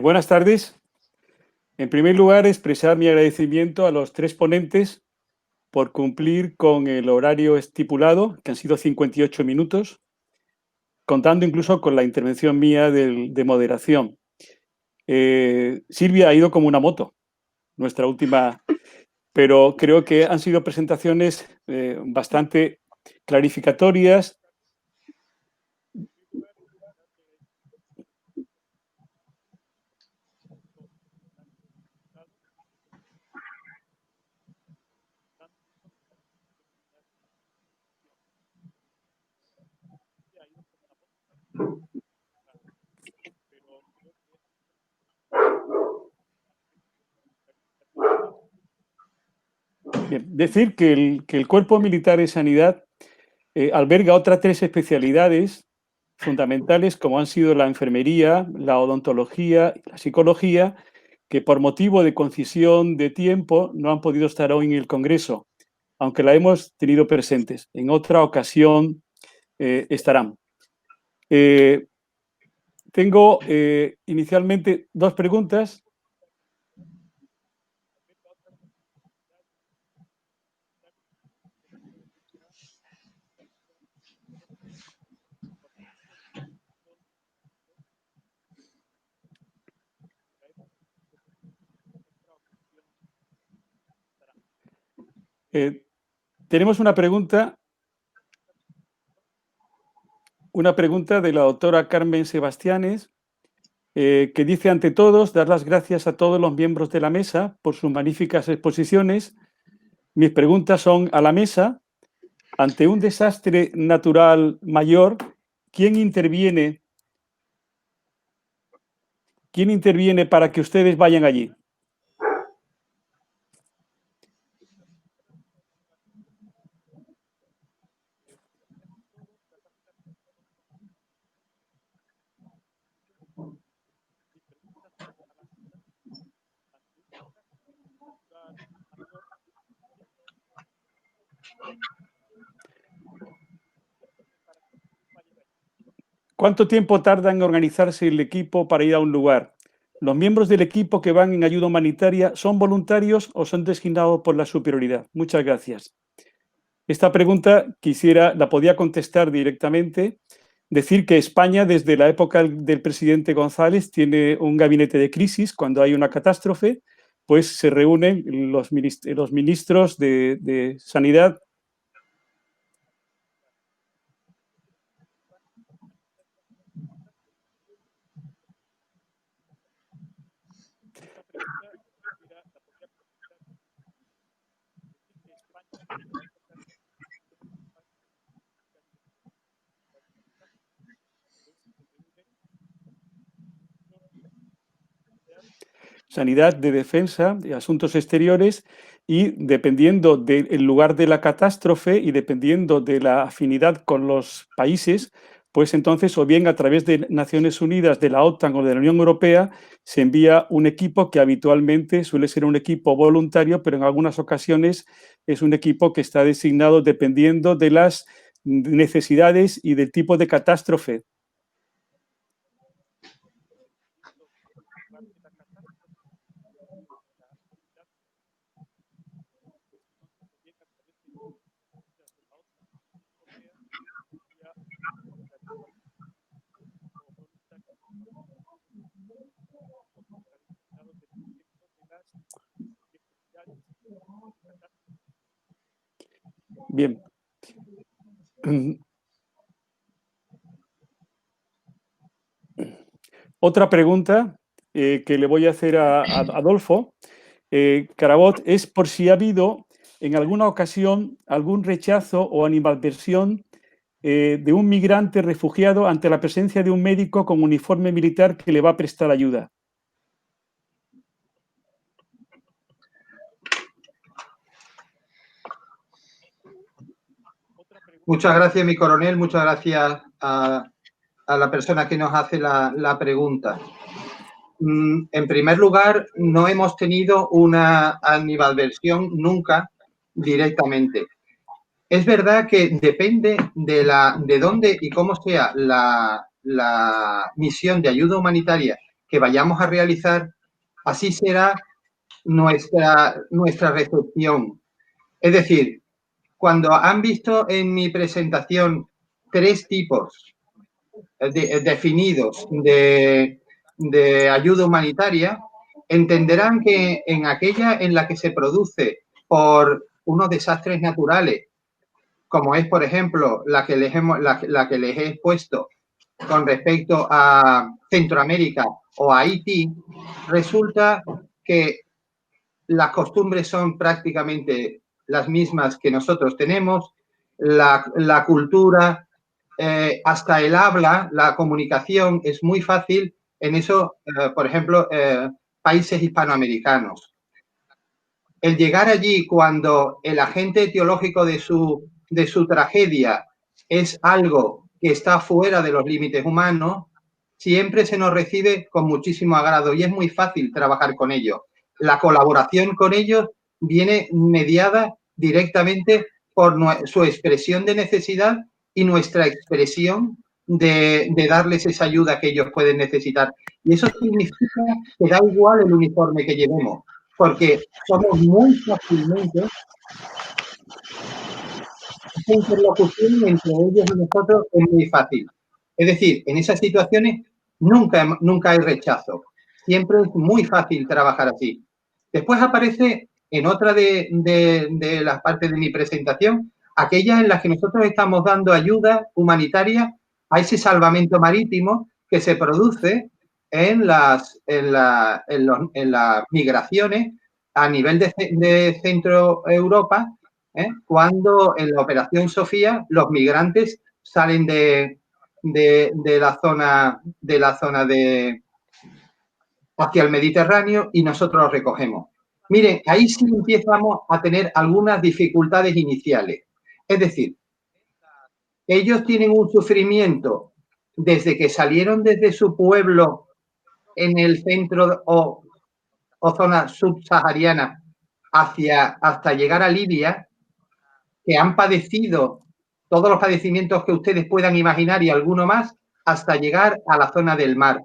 Buenas tardes. En primer lugar, expresar mi agradecimiento a los tres ponentes por cumplir con el horario estipulado, que han sido 58 minutos, contando incluso con la intervención mía de moderación. Silvia ha ido como una moto, nuestra última, pero creo que han sido presentaciones bastante clarificatorias. Bien, decir que el Cuerpo Militar de Sanidad alberga otras tres especialidades fundamentales como han sido la enfermería, la odontología y la psicología, que por motivo de concisión de tiempo no han podido estar hoy en el Congreso, aunque la hemos tenido presentes. En otra ocasión estarán. Tengo inicialmente dos preguntas. Tenemos una pregunta de la doctora Carmen Sebastianes, que dice: ante todos, dar las gracias a todos los miembros de la mesa por sus magníficas exposiciones. Mis preguntas son a la mesa. Ante un desastre natural mayor, ¿quién interviene para que ustedes vayan allí? ¿Cuánto tiempo tarda en organizarse el equipo para ir a un lugar? ¿Los miembros del equipo que van en ayuda humanitaria son voluntarios o son designados por la superioridad? Muchas gracias. Esta pregunta la podía contestar directamente. Decir que España, desde la época del presidente González, tiene un gabinete de crisis. Cuando hay una catástrofe, pues se reúnen los ministros de Sanidad. Sanidad, de Defensa, de Asuntos Exteriores, y dependiendo del lugar de la catástrofe y dependiendo de la afinidad con los países, pues entonces o bien a través de Naciones Unidas, de la OTAN o de la Unión Europea, se envía un equipo que habitualmente suele ser un equipo voluntario, pero en algunas ocasiones es un equipo que está designado dependiendo de las necesidades y del tipo de catástrofe. Bien. Otra pregunta que le voy a hacer a Adolfo Carabot es por si ha habido en alguna ocasión algún rechazo o animadversión de un migrante refugiado ante la presencia de un médico con uniforme militar que le va a prestar ayuda. Muchas gracias, mi coronel. Muchas gracias a la persona que nos hace la pregunta. En primer lugar, no hemos tenido una animadversión nunca directamente. Es verdad que depende de dónde y cómo sea la misión de ayuda humanitaria que vayamos a realizar, así será nuestra recepción. Es decir, cuando han visto en mi presentación 3 tipos definidos de ayuda humanitaria, entenderán que en aquella en la que se produce por unos desastres naturales, como es, por ejemplo, la que les he expuesto con respecto a Centroamérica o a Haití, resulta que las costumbres son prácticamente las mismas que nosotros tenemos, la cultura, hasta el habla, la comunicación es muy fácil en eso, por ejemplo, países hispanoamericanos. El llegar allí cuando el agente etiológico de su tragedia es algo que está fuera de los límites humanos, siempre se nos recibe con muchísimo agrado y es muy fácil trabajar con ellos. La colaboración con ellos viene mediada directamente por su expresión de necesidad y nuestra expresión de darles esa ayuda que ellos pueden necesitar. Y eso significa que da igual el uniforme que llevemos, porque somos muy fácilmente, esa interlocución entre ellos y nosotros es muy fácil. Es decir, en esas situaciones nunca hay rechazo. Siempre es muy fácil trabajar así. Después aparece en otra de las partes de mi presentación, aquellas en las que nosotros estamos dando ayuda humanitaria a ese salvamento marítimo que se produce en las migraciones a nivel de Centro Europa, cuando en la Operación Sofía los migrantes salen de la zona hacia el Mediterráneo y nosotros los recogemos. Miren, ahí sí empezamos a tener algunas dificultades iniciales. Es decir, ellos tienen un sufrimiento desde que salieron desde su pueblo en el centro o zona subsahariana hasta llegar a Libia, que han padecido todos los padecimientos que ustedes puedan imaginar y alguno más, hasta llegar a la zona del mar.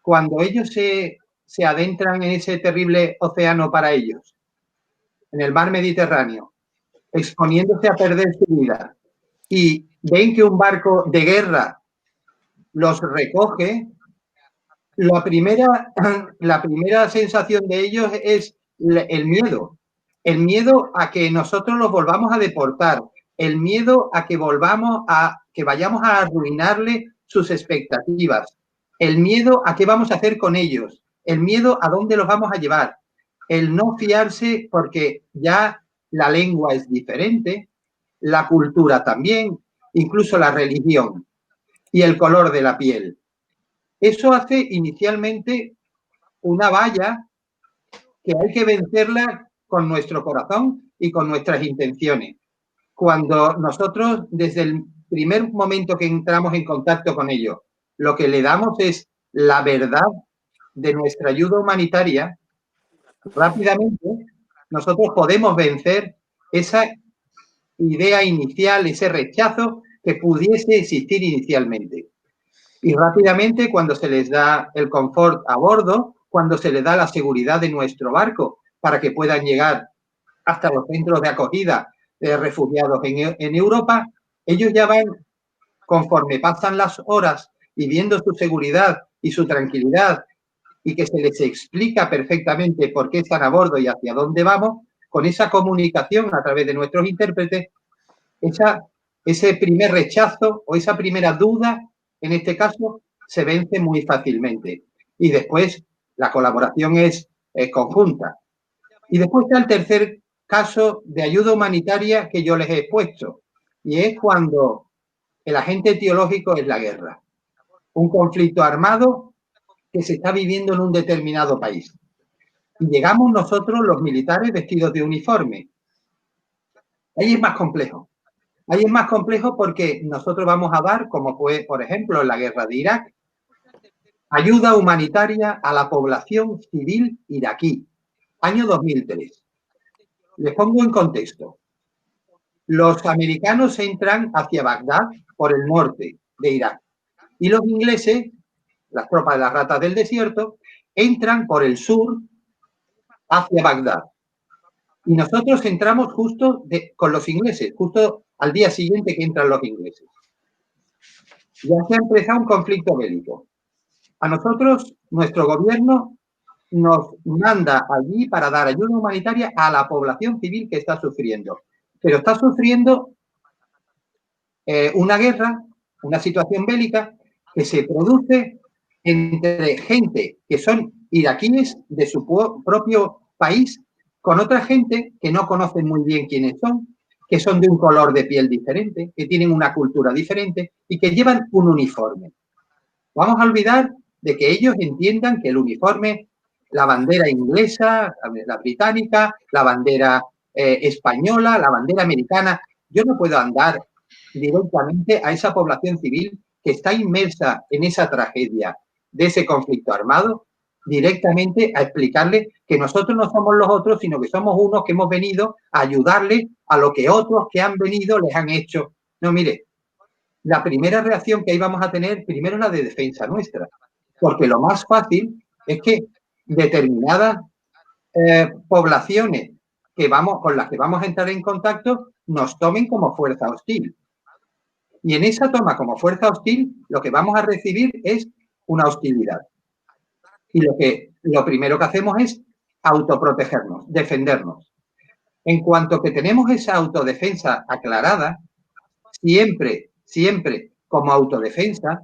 Cuando ellos se adentran en ese terrible océano para ellos, en el mar Mediterráneo, exponiéndose a perder su vida, y ven que un barco de guerra los recoge, la primera sensación de ellos es el miedo a que nosotros los volvamos a deportar, el miedo a que vayamos a arruinarle sus expectativas, el miedo a qué vamos a hacer con ellos, el miedo a dónde los vamos a llevar, el no fiarse porque ya la lengua es diferente, la cultura también, incluso la religión y el color de la piel. Eso hace inicialmente una valla que hay que vencerla con nuestro corazón y con nuestras intenciones. Cuando nosotros, desde el primer momento que entramos en contacto con ellos, lo que le damos es la verdad de nuestra ayuda humanitaria, rápidamente nosotros podemos vencer esa idea inicial, ese rechazo que pudiese existir inicialmente. Y rápidamente, cuando se les da el confort a bordo, cuando se les da la seguridad de nuestro barco para que puedan llegar hasta los centros de acogida de refugiados en Europa, ellos ya van, conforme pasan las horas y viendo su seguridad y su tranquilidad y que se les explica perfectamente por qué están a bordo y hacia dónde vamos, con esa comunicación a través de nuestros intérpretes, ese primer rechazo o esa primera duda, en este caso, se vence muy fácilmente. Y después la colaboración es conjunta. Y después está el tercer caso de ayuda humanitaria que yo les he expuesto. Y es cuando el agente etiológico es la guerra. Un conflicto armado que se está viviendo en un determinado país. Y llegamos nosotros, los militares, vestidos de uniforme. Ahí es más complejo. Ahí es más complejo porque nosotros vamos a dar, como fue, por ejemplo, en la guerra de Irak, ayuda humanitaria a la población civil iraquí, año 2003. Les pongo en contexto. Los americanos entran hacia Bagdad por el norte de Irak y los ingleses las tropas de las ratas del desierto, entran por el sur hacia Bagdad. Y nosotros entramos justo con los ingleses, justo al día siguiente que entran los ingleses. Ya se ha empezado un conflicto bélico. A nosotros, nuestro gobierno nos manda allí para dar ayuda humanitaria a la población civil que está sufriendo. Pero está sufriendo una guerra, una situación bélica que se produce entre gente que son iraquíes de su propio país con otra gente que no conocen muy bien quiénes son, que son de un color de piel diferente, que tienen una cultura diferente y que llevan un uniforme. Vamos a olvidar de que ellos entiendan que el uniforme, la bandera inglesa, la británica, la bandera española, la bandera americana, yo no puedo andar directamente a esa población civil que está inmersa en esa tragedia de ese conflicto armado, directamente a explicarle que nosotros no somos los otros, sino que somos unos que hemos venido a ayudarles a lo que otros que han venido les han hecho. No, mire, la primera reacción que íbamos a tener, primero la de defensa nuestra, porque lo más fácil es que determinadas poblaciones con las que vamos a entrar en contacto nos tomen como fuerza hostil. Y en esa toma como fuerza hostil, lo que vamos a recibir es una hostilidad. Y lo primero que hacemos es autoprotegernos, defendernos. En cuanto que tenemos esa autodefensa aclarada, siempre como autodefensa,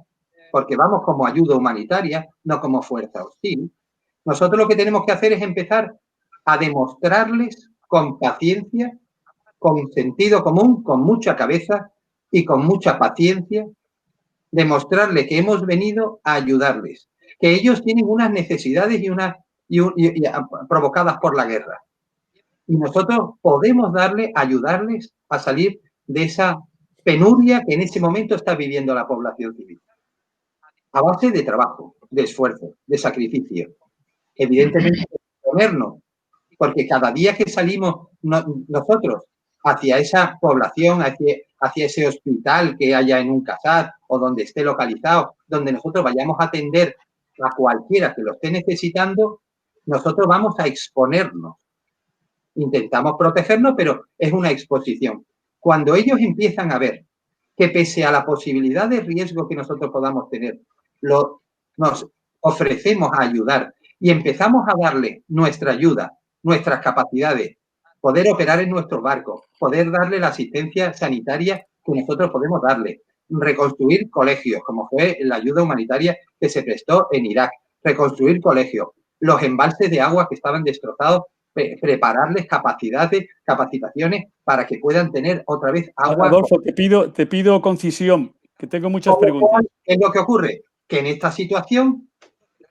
porque vamos como ayuda humanitaria, no como fuerza hostil, nosotros lo que tenemos que hacer es empezar a demostrarles con paciencia, con sentido común, con mucha cabeza y con mucha paciencia, demostrarles que hemos venido a ayudarles, que ellos tienen unas necesidades provocadas por la guerra. Y nosotros podemos ayudarles a salir de esa penuria que en ese momento está viviendo la población civil. A base de trabajo, de esfuerzo, de sacrificio. Evidentemente, ponernos, porque cada día que salimos nosotros hacia esa población, hacia ese hospital que haya en un casar o donde esté localizado, donde nosotros vayamos a atender a cualquiera que lo esté necesitando, nosotros vamos a exponernos. Intentamos protegernos, pero es una exposición. Cuando ellos empiezan a ver que pese a la posibilidad de riesgo que nosotros podamos tener, nos ofrecemos a ayudar y empezamos a darle nuestra ayuda, nuestras capacidades, poder operar en nuestros barcos, poder darle la asistencia sanitaria que nosotros podemos darle, reconstruir colegios, como fue la ayuda humanitaria que se prestó en Irak, reconstruir colegios, los embalses de agua que estaban destrozados, prepararles capacitaciones para que puedan tener otra vez agua. Adolfo, te pido concisión, que tengo muchas preguntas. ¿Qué es lo que ocurre? Que en esta situación,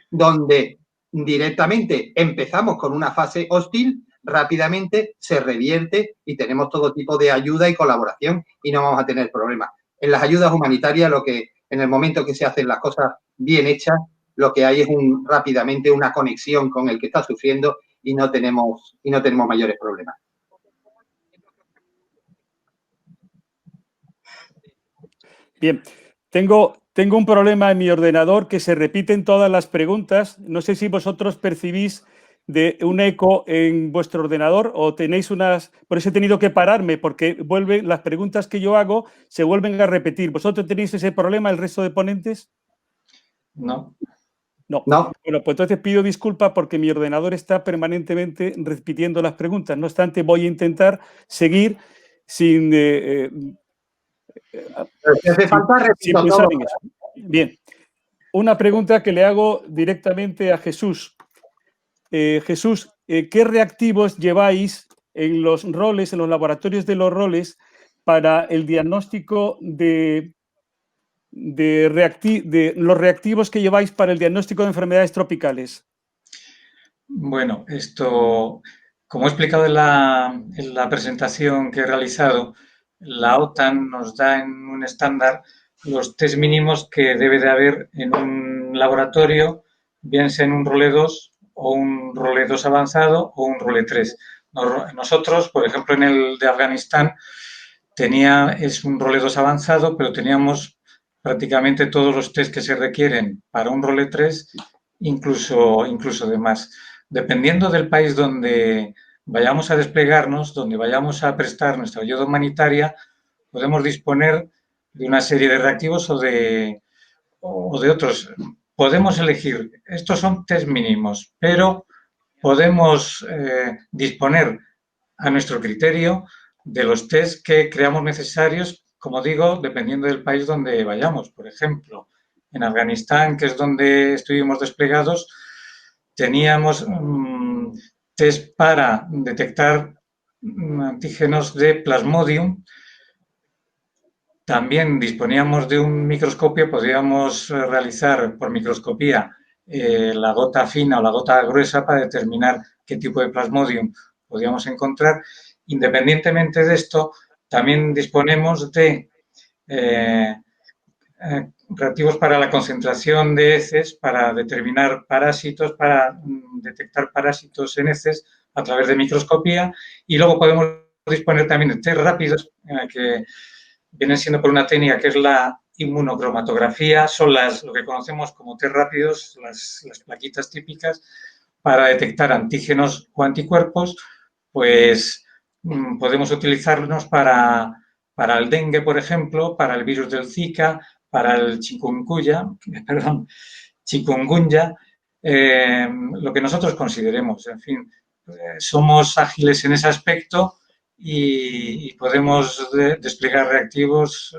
donde directamente empezamos con una fase hostil, rápidamente se revierte y tenemos todo tipo de ayuda y colaboración y no vamos a tener problemas. En las ayudas humanitarias, en el momento que se hacen las cosas bien hechas, lo que hay es rápidamente una conexión con el que está sufriendo y no tenemos mayores problemas. Bien, tengo un problema en mi ordenador que se repiten todas las preguntas. No sé si vosotros percibís de un eco en vuestro ordenador o tenéis unas... Por eso he tenido que pararme, porque las preguntas que yo hago se vuelven a repetir. ¿Vosotros tenéis ese problema, el resto de ponentes? No. No. Bueno, pues entonces pido disculpas porque mi ordenador está permanentemente repitiendo las preguntas. No obstante, voy a intentar seguir sin... pensar en eso. Bien, una pregunta que le hago directamente a Jesús. Jesús, ¿qué reactivos lleváis en los roles, en los laboratorios de los roles, para el diagnóstico de los reactivos que lleváis para el diagnóstico de enfermedades tropicales? Bueno, esto, como he explicado en la presentación que he realizado, la OTAN nos da en un estándar los test mínimos que debe de haber en un laboratorio, bien sea en un role 2 o un role 2 avanzado o un role 3. Nosotros, por ejemplo, en el de Afganistán, es un role 2 avanzado, pero teníamos prácticamente todos los test que se requieren para un role 3, incluso de más. Dependiendo del país donde vayamos a desplegarnos, donde vayamos a prestar nuestra ayuda humanitaria, podemos disponer de una serie de reactivos o de otros. Podemos elegir, estos son test mínimos, pero podemos disponer a nuestro criterio de los test que creamos necesarios, como digo, dependiendo del país donde vayamos. Por ejemplo, en Afganistán, que es donde estuvimos desplegados, teníamos test para detectar antígenos de Plasmodium. También disponíamos de un microscopio, podíamos realizar por microscopía la gota fina o la gota gruesa para determinar qué tipo de Plasmodium podíamos encontrar. Independientemente de esto, también disponemos de reactivos para la concentración de heces, para determinar parásitos, para detectar parásitos en heces a través de microscopía, y luego podemos disponer también de test rápidos que vienen siendo por una técnica que es la inmunocromatografía, son lo que conocemos como test rápidos, las plaquitas típicas, para detectar antígenos o anticuerpos. Pues podemos utilizarlos para el dengue, por ejemplo, para el virus del Zika, para el chikungunya, lo que nosotros consideremos. En fin, somos ágiles en ese aspecto y podemos desplegar reactivos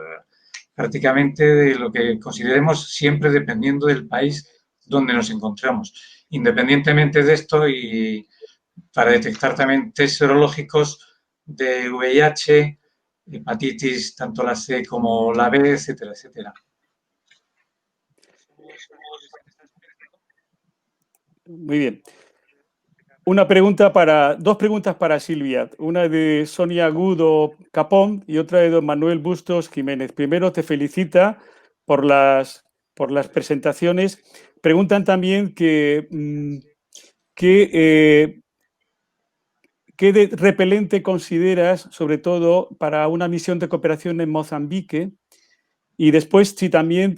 prácticamente de lo que consideremos, siempre dependiendo del país donde nos encontramos. Independientemente de esto, y para detectar también test serológicos de VIH, hepatitis, tanto la C como la B, etcétera, etcétera. Muy bien. Dos preguntas para Silvia. Una de Sonia Agudo Capón y otra de don Manuel Bustos Jiménez. Primero, te felicita por las presentaciones. Preguntan también qué repelente consideras, sobre todo para una misión de cooperación en Mozambique, y después si también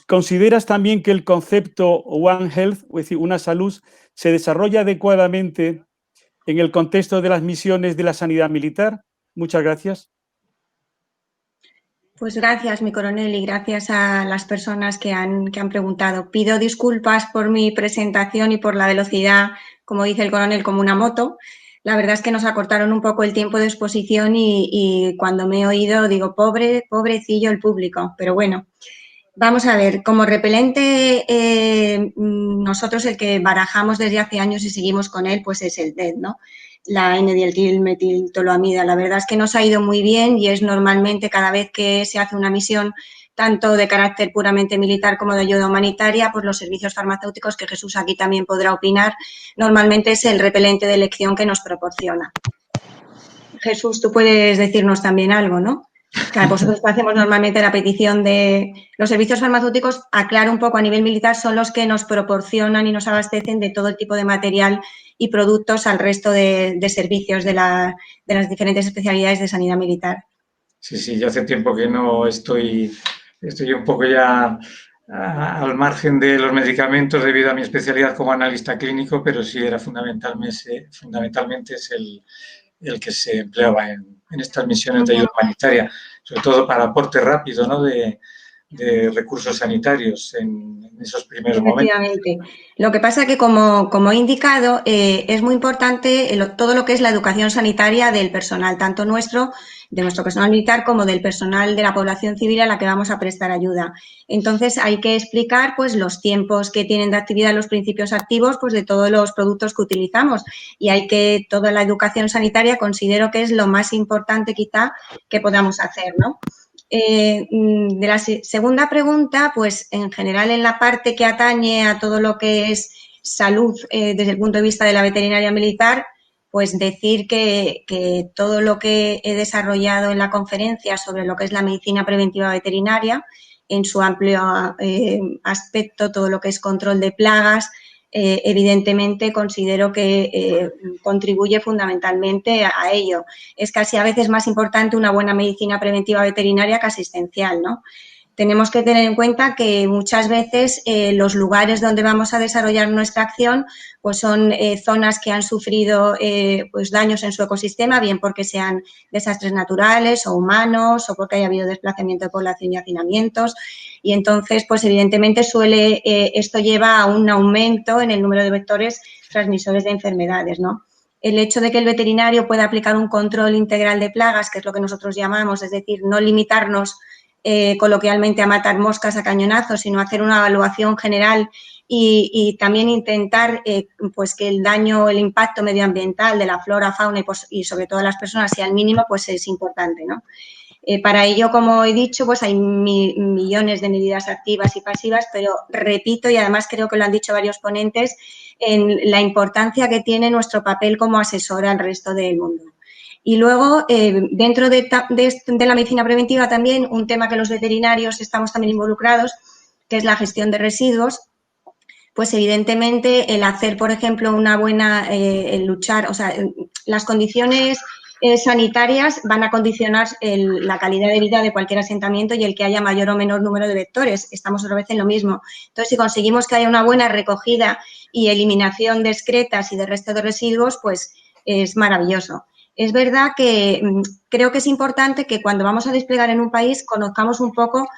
consideras también que el concepto One Health, es decir, una salud, se desarrolla adecuadamente en el contexto de las misiones de la sanidad militar. Muchas gracias. Pues gracias, mi coronel, y gracias a las personas que han preguntado. Pido disculpas por mi presentación y por la velocidad, como dice el coronel, como una moto. La verdad es que nos acortaron un poco el tiempo de exposición y cuando me he oído digo, pobrecillo el público. Pero bueno, vamos a ver, como repelente, nosotros el que barajamos desde hace años y seguimos con él, pues es el DED, ¿no? La N-dimetiltoluamida. La verdad es que nos ha ido muy bien y es normalmente cada vez que se hace una misión tanto de carácter puramente militar como de ayuda humanitaria, pues los servicios farmacéuticos, que Jesús aquí también podrá opinar, normalmente es el repelente de elección que nos proporciona. Jesús, tú puedes decirnos también algo, ¿no? Que vosotros hacemos normalmente la petición de los servicios farmacéuticos, aclaro un poco, a nivel militar son los que nos proporcionan y nos abastecen de todo el tipo de material y productos al resto de servicios de las diferentes especialidades de sanidad militar. Sí, ya hace tiempo que no estoy un poco ya al margen de los medicamentos debido a mi especialidad como analista clínico, pero sí era fundamentalmente es el que se empleaba en estas misiones de ayuda humanitaria, sobre todo para aporte rápido, ¿no?, de recursos sanitarios en esos primeros momentos. Lo que pasa que, como he indicado, es muy importante todo lo que es la educación sanitaria del personal, tanto de nuestro personal militar como del personal de la población civil a la que vamos a prestar ayuda. Entonces, hay que explicar pues los tiempos que tienen de actividad, los principios activos pues de todos los productos que utilizamos, y toda la educación sanitaria considero que es lo más importante quizá que podamos hacer, ¿no? De la segunda pregunta, pues en general en la parte que atañe a todo lo que es salud desde el punto de vista de la veterinaria militar, pues decir que todo lo que he desarrollado en la conferencia sobre lo que es la medicina preventiva veterinaria, en su amplio aspecto, todo lo que es control de plagas, evidentemente considero que contribuye fundamentalmente a ello. Es casi a veces más importante una buena medicina preventiva veterinaria que asistencial, ¿no? Tenemos que tener en cuenta que muchas veces los lugares donde vamos a desarrollar nuestra acción pues son zonas que han sufrido pues daños en su ecosistema, bien porque sean desastres naturales o humanos o porque haya habido desplazamiento de población y hacinamientos. Y entonces, pues evidentemente esto lleva a un aumento en el número de vectores transmisores de enfermedades, ¿no? El hecho de que el veterinario pueda aplicar un control integral de plagas, que es lo que nosotros llamamos, es decir, no limitarnos coloquialmente a matar moscas a cañonazos, sino hacer una evaluación general y también intentar pues que el daño, el impacto medioambiental de la flora, fauna y sobre todo de las personas sea el mínimo, pues es importante, ¿no? Para ello, como he dicho, pues hay millones de medidas activas y pasivas, pero repito, y además creo que lo han dicho varios ponentes, en la importancia que tiene nuestro papel como asesora al resto del mundo. Y luego, dentro de la medicina preventiva también, un tema que los veterinarios estamos también involucrados, que es la gestión de residuos, pues evidentemente el hacer, por ejemplo, una buena, el luchar, o sea, las condiciones sanitarias van a condicionar la calidad de vida de cualquier asentamiento y el que haya mayor o menor número de vectores. Estamos otra vez en lo mismo. Entonces, si conseguimos que haya una buena recogida y eliminación de excretas y de resto de residuos, pues es maravilloso. Es verdad que creo que es importante que cuando vamos a desplegar en un país conozcamos un poco,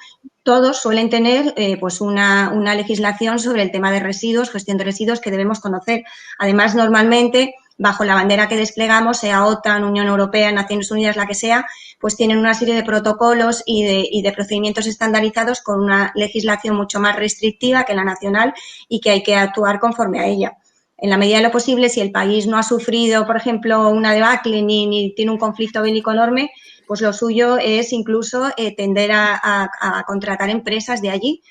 todos suelen tener pues una legislación sobre el tema de residuos, gestión de residuos que debemos conocer. Además, normalmente, bajo la bandera que desplegamos, sea OTAN, Unión Europea, Naciones Unidas, la que sea, pues tienen una serie de protocolos y de procedimientos estandarizados con una legislación mucho más restrictiva que la nacional y que hay que actuar conforme a ella. En la medida de lo posible, si el país no ha sufrido, por ejemplo, una debacle ni tiene un conflicto bélico enorme, pues lo suyo es incluso tender a contratar empresas de allí.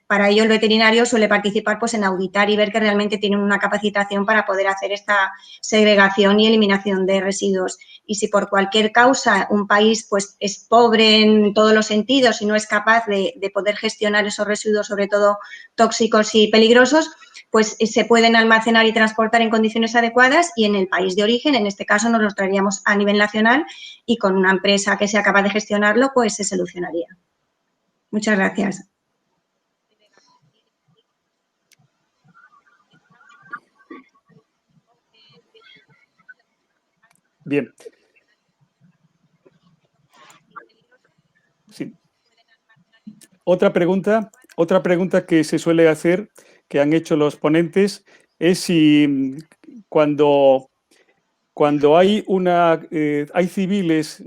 Para ello, el veterinario suele participar pues, en auditar y ver que realmente tienen una capacitación para poder hacer esta segregación y eliminación de residuos. Y si por cualquier causa un país pues, es pobre en todos los sentidos y no es capaz de poder gestionar esos residuos, sobre todo tóxicos y peligrosos, pues se pueden almacenar y transportar en condiciones adecuadas y en el país de origen, en este caso nos los traeríamos a nivel nacional y con una empresa que sea capaz de gestionarlo, pues se solucionaría. Muchas gracias. Bien. Sí. Otra pregunta que se suele hacer, que han hecho los ponentes, es si cuando hay hay civiles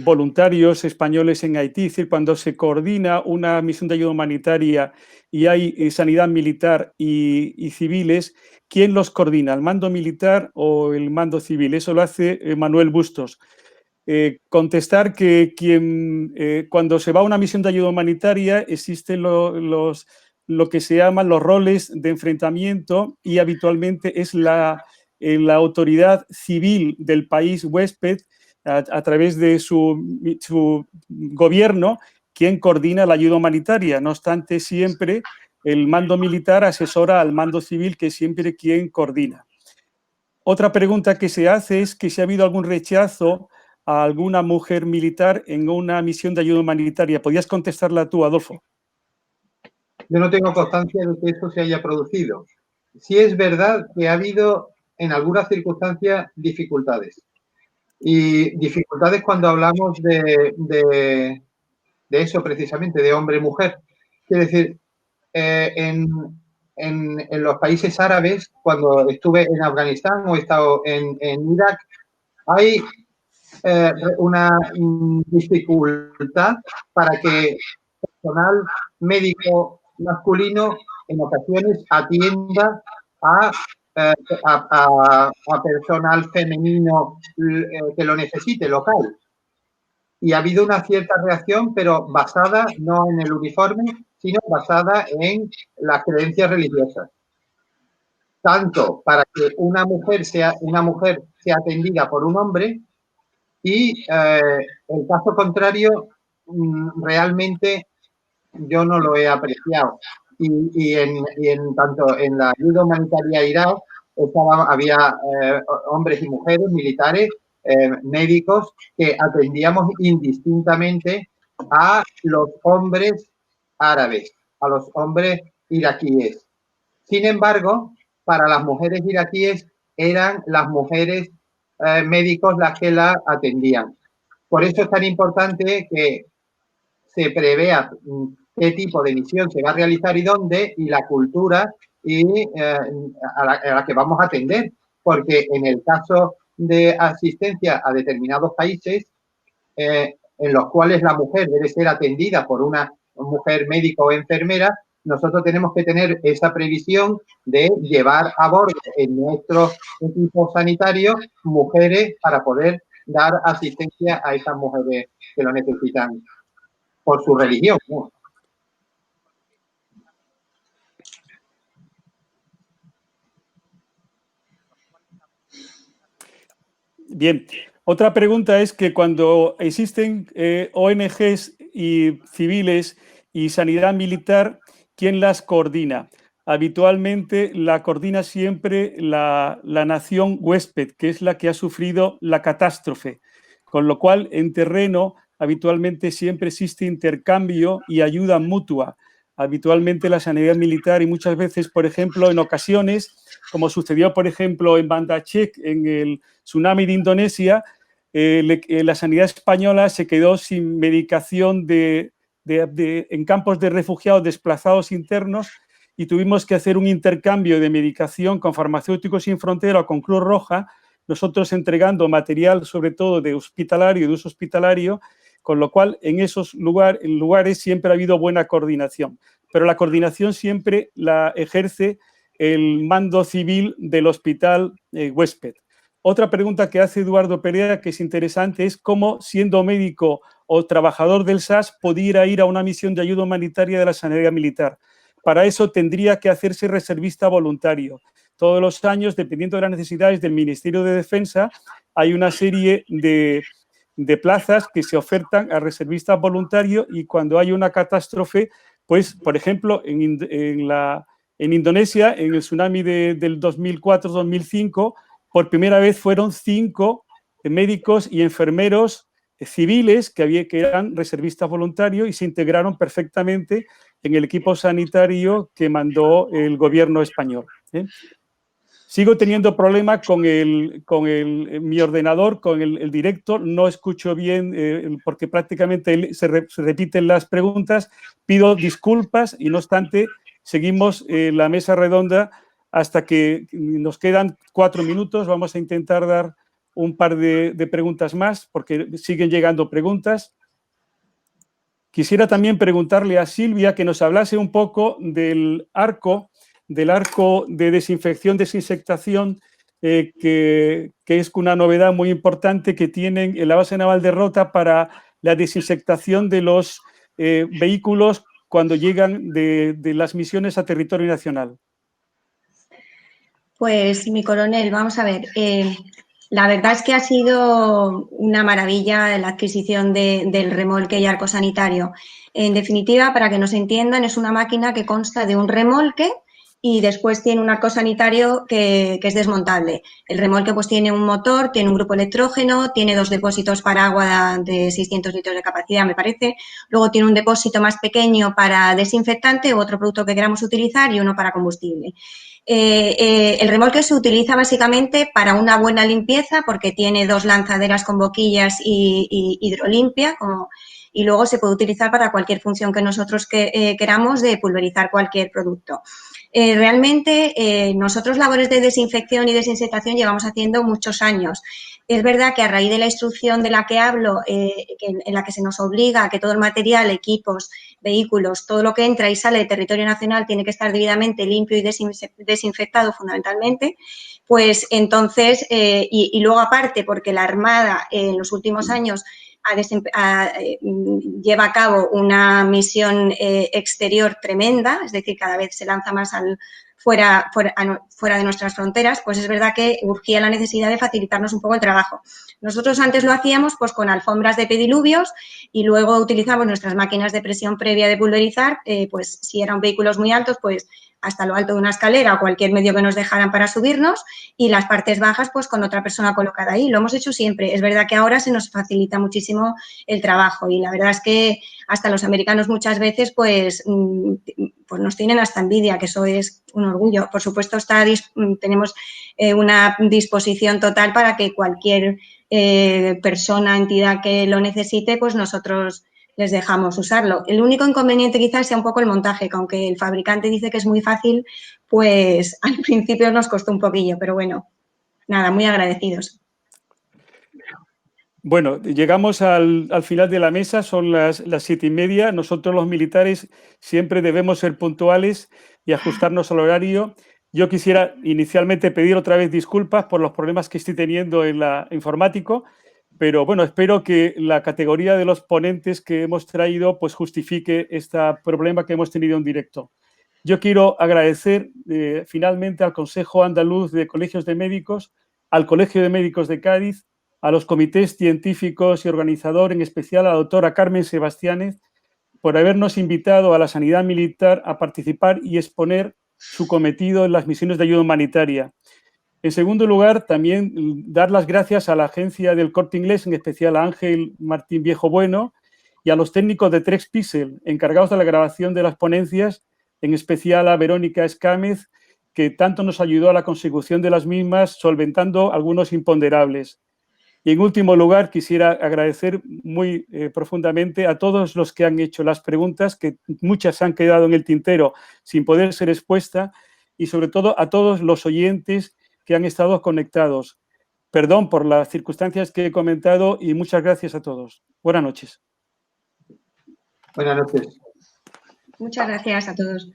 voluntarios españoles en Haití, es decir, cuando se coordina una misión de ayuda humanitaria y hay sanidad militar y civiles, ¿quién los coordina? ¿El mando militar o el mando civil? Eso lo hace Manuel Bustos. Contestar que cuando se va a una misión de ayuda humanitaria existen lo que se llaman los roles de enfrentamiento y habitualmente es la autoridad civil del país huésped a través de su gobierno quien coordina la ayuda humanitaria. No obstante, siempre el mando militar asesora al mando civil, que es siempre quien coordina. Otra pregunta que se hace es que si ha habido algún rechazo a alguna mujer militar en una misión de ayuda humanitaria. ¿Podrías contestarla tú, Adolfo? Yo no tengo constancia de que esto se haya producido. Sí es verdad que ha habido en algunas circunstancias dificultades. Y dificultades cuando hablamos de eso precisamente, de hombre-mujer. Es decir, en los países árabes, cuando estuve en Afganistán o he estado en Irak, hay una dificultad para que personal médico masculino en ocasiones atienda a personal femenino que lo necesite, local. Y ha habido una cierta reacción, pero basada no en el uniforme, sino basada en las creencias religiosas. Tanto para que una mujer sea atendida por un hombre y el caso contrario realmente yo no lo he apreciado. Tanto en la ayuda humanitaria a Irak había hombres y mujeres, militares, médicos, que atendíamos indistintamente a los hombres árabes, a los hombres iraquíes. Sin embargo, para las mujeres iraquíes eran las mujeres médicos las que la atendían. Por eso es tan importante que se prevea qué tipo de misión se va a realizar y dónde, y la cultura a la que vamos a atender, porque en el caso de asistencia a determinados países en los cuales la mujer debe ser atendida por una mujer médico o enfermera, nosotros tenemos que tener esa previsión de llevar a bordo en nuestro equipo sanitario mujeres para poder dar asistencia a esas mujeres que lo necesitan por su religión, ¿no? Bien, otra pregunta es que cuando existen ONGs y civiles y sanidad militar, ¿quién las coordina? Habitualmente la coordina siempre la nación huésped, que es la que ha sufrido la catástrofe, con lo cual en terreno habitualmente siempre existe intercambio y ayuda mutua. Habitualmente la sanidad militar y muchas veces, por ejemplo, en ocasiones, como sucedió, por ejemplo, en Banda Aceh, en el tsunami de Indonesia, la sanidad española se quedó sin medicación en campos de refugiados desplazados internos y tuvimos que hacer un intercambio de medicación con Farmacéuticos Sin Frontera o con Cruz Roja, nosotros entregando material sobre todo de hospitalario, de uso hospitalario, con lo cual en esos lugares siempre ha habido buena coordinación, pero la coordinación siempre la ejerce el mando civil del hospital huésped. Otra pregunta que hace Eduardo Pereira, que es interesante, es cómo, siendo médico o trabajador del SAS, pudiera ir a una misión de ayuda humanitaria de la sanidad militar. Para eso tendría que hacerse reservista voluntario. Todos los años, dependiendo de las necesidades del Ministerio de Defensa, hay una serie de plazas que se ofertan a reservistas voluntarios y cuando hay una catástrofe, pues, por ejemplo, en Indonesia, en el tsunami del 2004-2005, por primera vez fueron 5 médicos y enfermeros civiles que eran reservistas voluntarios y se integraron perfectamente en el equipo sanitario que mandó el gobierno español. Sigo teniendo problemas con mi ordenador, con el directo, no escucho bien porque prácticamente se repiten las preguntas. Pido disculpas y no obstante seguimos la mesa redonda hasta que nos quedan 4 minutos. Vamos a intentar dar un par de preguntas más porque siguen llegando preguntas. Quisiera también preguntarle a Silvia que nos hablase un poco del arco de desinfección, desinsectación, que es una novedad muy importante que tienen en la base naval de Rota para la desinsectación de los vehículos cuando llegan de las misiones a territorio nacional. Pues, mi coronel, vamos a ver. La verdad es que ha sido una maravilla la adquisición del remolque y arco sanitario. En definitiva, para que nos entiendan, es una máquina que consta de un remolque y después tiene un arco sanitario que es desmontable. El remolque pues tiene un motor, tiene un grupo electrógeno, tiene 2 depósitos para agua de 600 litros de capacidad, me parece. Luego tiene un depósito más pequeño para desinfectante u otro producto que queramos utilizar y uno para combustible. El remolque se utiliza básicamente para una buena limpieza porque tiene 2 lanzaderas con boquillas y hidrolimpia y luego se puede utilizar para cualquier función que nosotros queramos de pulverizar cualquier producto. Realmente nosotros labores de desinfección y desinsectación llevamos haciendo muchos años. Es verdad que a raíz de la instrucción de la que hablo, en la que se nos obliga a que todo el material, equipos, vehículos, todo lo que entra y sale de territorio nacional tiene que estar debidamente limpio y desinfectado fundamentalmente, pues entonces, y luego aparte porque la Armada en los últimos años lleva a cabo una misión exterior tremenda, es decir, cada vez se lanza más al fuera de nuestras fronteras, pues es verdad que urgía la necesidad de facilitarnos un poco el trabajo. Nosotros antes lo hacíamos pues con alfombras de pediluvios y luego utilizamos nuestras máquinas de presión previa de pulverizar, pues si eran vehículos muy altos, pues hasta lo alto de una escalera o cualquier medio que nos dejaran para subirnos, y las partes bajas pues con otra persona colocada ahí. Lo hemos hecho siempre. Es verdad que ahora se nos facilita muchísimo el trabajo y la verdad es que hasta los americanos muchas veces pues nos tienen hasta envidia, que eso es un orgullo. Por supuesto tenemos una disposición total para que cualquier persona, entidad que lo necesite, pues nosotros les dejamos usarlo. El único inconveniente quizás sea un poco el montaje, que aunque el fabricante dice que es muy fácil, pues al principio nos costó un poquillo, pero bueno, nada, muy agradecidos. Bueno, llegamos al final de la mesa, son las 7:30. Nosotros los militares siempre debemos ser puntuales y ajustarnos al horario. Yo quisiera inicialmente pedir otra vez disculpas por los problemas que estoy teniendo en la informático, pero bueno, espero que la categoría de los ponentes que hemos traído pues justifique este problema que hemos tenido en directo. Yo quiero agradecer finalmente al Consejo Andaluz de Colegios de Médicos, al Colegio de Médicos de Cádiz, a los comités científicos y organizador, en especial a la doctora Carmen Sebastiánez, por habernos invitado a la sanidad militar a participar y exponer su cometido en las misiones de ayuda humanitaria. En segundo lugar, también dar las gracias a la agencia del Corte Inglés, en especial a Ángel Martín Viejo Bueno, y a los técnicos de Trex Pixel, encargados de la grabación de las ponencias, en especial a Verónica Escámez, que tanto nos ayudó a la consecución de las mismas, solventando algunos imponderables. Y en último lugar, quisiera agradecer muy profundamente a todos los que han hecho las preguntas, que muchas han quedado en el tintero sin poder ser expuestas, y sobre todo a todos los oyentes que han estado conectados. Perdón por las circunstancias que he comentado y muchas gracias a todos. Buenas noches. Buenas noches. Muchas gracias a todos.